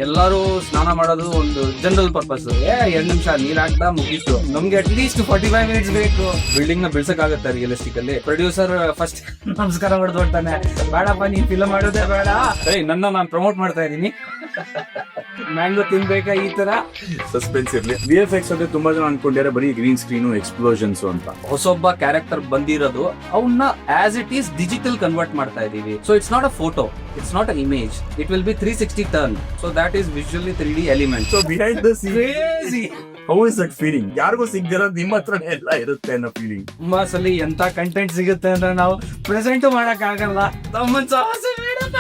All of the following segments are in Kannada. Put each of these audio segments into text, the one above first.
ಎಲ್ಲರೂ ಸ್ನಾನ ಮಾಡೋದು ಒಂದು ಜನರಲ್ ಪರ್ಪಸ್. 2 ನಿಮಿಷ ನೀರ್ ಹಾಕ್ದ ಮುಗೀತು. ನಮ್ಗೆ ಅಟ್ ಲೀಸ್ಟ್ 45 ಮಿನಿಟ್ಸ್ ಬೇಕು. ಬಿಲ್ಡಿಂಗ್ ನ ಬಿಳ್ಸಕ್ಕಾಗತ್ತೆ ರಿಯಲಿಸ್ಟಿಕ್ ಅಲ್ಲಿ. ಪ್ರೊಡ್ಯೂಸರ್ ಫಸ್ಟ್ ನಮಸ್ಕಾರ ಹೊಡೆದು ಹೊಡ್ತಾನೆ, ಬೇಡಪ್ಪ ನೀನ್ ಫಿಲ್ಮ್ ಮಾಡೋದೇ ಬೇಡ, ನನ್ನ ನಾನು ಪ್ರಮೋಟ್ ಮಾಡ್ತಾ ಇದೀನಿ, ಮ್ಯಾಂಗೋ ತಿನ್ಬೇಕಾ, ಈ ತರ ಸಸ್ಪೆನ್ಸ್ ಇರ್ಲಿ. VFX ಅದೇ ತುಂಬಾ ಜನ ಅನ್ಕೊಂಡಿದ್ದಾರೆ ಬರೀ ಗ್ರೀನ್ ಸ್ಕ್ರೀನ್ ಎಕ್ಸ್ಪ್ಲೋಷನ್ಸ್ ಅಂತ. ಹೊಸೊಬ್ಬ ಕ್ಯಾರೆಕ್ಟರ್ ಬಂದಿರೋದು ಅವನ್ನ as it is digital convert ಮಾಡ್ತಾ ಇದೀವಿ. So it's not a photo, it's not a image, it will be 360 turn. So that is visually 3D element. So behind the scene how is that feeling? ಯಾರಿಗೂ ಸಿಗದಿರೋದು ನಿಮ್ಮ ಹತ್ರನೇ ಎಲ್ಲ ಇರುತ್ತೆ ಅನ್ನೋ ಫೀಲಿಂಗ್. ತುಂಬಾ ಸಲ ಎಂತ ಕಂಟೆಂಟ್ ಸಿಗುತ್ತೆ ಅಂದ್ರೆ ನಾವು ಪ್ರೆಸೆಂಟ್ ಮಾಡಕ್ ಆಗಲ್ಲ. ತಮ್ಮನ್ ಸಾಹಸ ಬೇಡಪ್ಪ,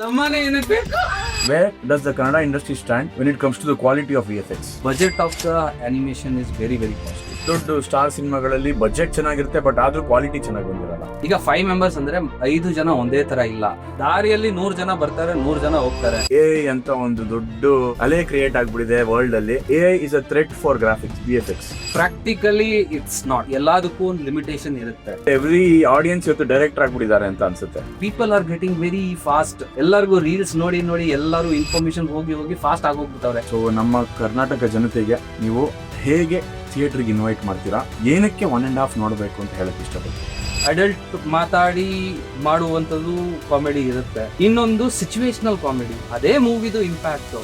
ತಮ್ಮನೇ ಏನಕ್ಕೆ ಬೇಕು. Where does the Kannada industry stand when it comes to the quality of VFX? Budget of the animation is very costly. ದೊಡ್ಡ ಸ್ಟಾರ್ ಸಿನಿಮಾಗಳಲ್ಲಿ ಬಜೆಟ್ ಚೆನ್ನಾಗಿರುತ್ತೆ, ಬಟ್ ಆದ್ರೂ ಕ್ವಾಲಿಟಿ ಚೆನ್ನಾಗಿ ಬಂದಿರಲ್ಲ. ಈಗ 5 ಮೆಂಬರ್ಸ್ ಅಂದ್ರೆ 5 ಜನ ಒಂದೇ ತರ ಇಲ್ಲ. ದಾರಿಯಲ್ಲಿ 100 ಜನ ಬರ್ತಾರೆ, 100 ಜನ ಹೋಗ್ತಾರೆ. AI ಅಂತ ಒಂದು ದೊಡ್ಡ ಅಲೆ ಕ್ರಿಯೇಟ್ ಆಗ್ಬಿಟ್ಟಿದೆ ವರ್ಲ್ಡ್ ಅಲ್ಲಿ. AI is a threat for graphics, VFX. Practically it's not. ಎಲ್ಲದಕ್ಕೂ ಒಂದು ಲಿಮಿಟೇಷನ್ ಇರುತ್ತೆ. ಎವ್ರಿ ಆಡಿಯನ್ಸ್ ಇವತ್ತು ಡೈರೆಕ್ಟರ್ ಆಗ್ಬಿಟ್ಟಿದ್ದಾರೆ ಅಂತ ಅನ್ಸುತ್ತೆ. People are getting very fast. ಎಲ್ಲರಿಗೂ ರೀಲ್ಸ್ ನೋಡಿ ಎಲ್ಲರೂ ಇನ್ಫಾರ್ಮೇಶನ್ ಹೋಗಿ ಫಾಸ್ಟ್ ಆಗೋಗ್ಬಿಟ್ಟವ್ರೆ. ಸೊ ನಮ್ಮ ಕರ್ನಾಟಕ ಜನತೆಗೆ ನೀವು ಹೇಗೆ ಥಿಯೇಟರ್ಗೆ ಇನ್ವೈಟ್ ಮಾಡ್ತೀರಾ? ಏನಕ್ಕೆ 1.5 ನೋಡಬೇಕು ಅಂತ ಹೇಳಕ್ ಇಷ್ಟಪಡ್ತೀನಿ. ಅಡಲ್ಟ್ ಮಾತಾಡಿ ಮಾಡುವಂಥದ್ದು ಕಾಮಿಡಿ ಇರುತ್ತೆ, ಇನ್ನೊಂದು ಸಿಚುವೇಶನಲ್ ಕಾಮಿಡಿ. ಅದೇ ಮೂವಿದು ಇಂಪ್ಯಾಕ್ಟ್.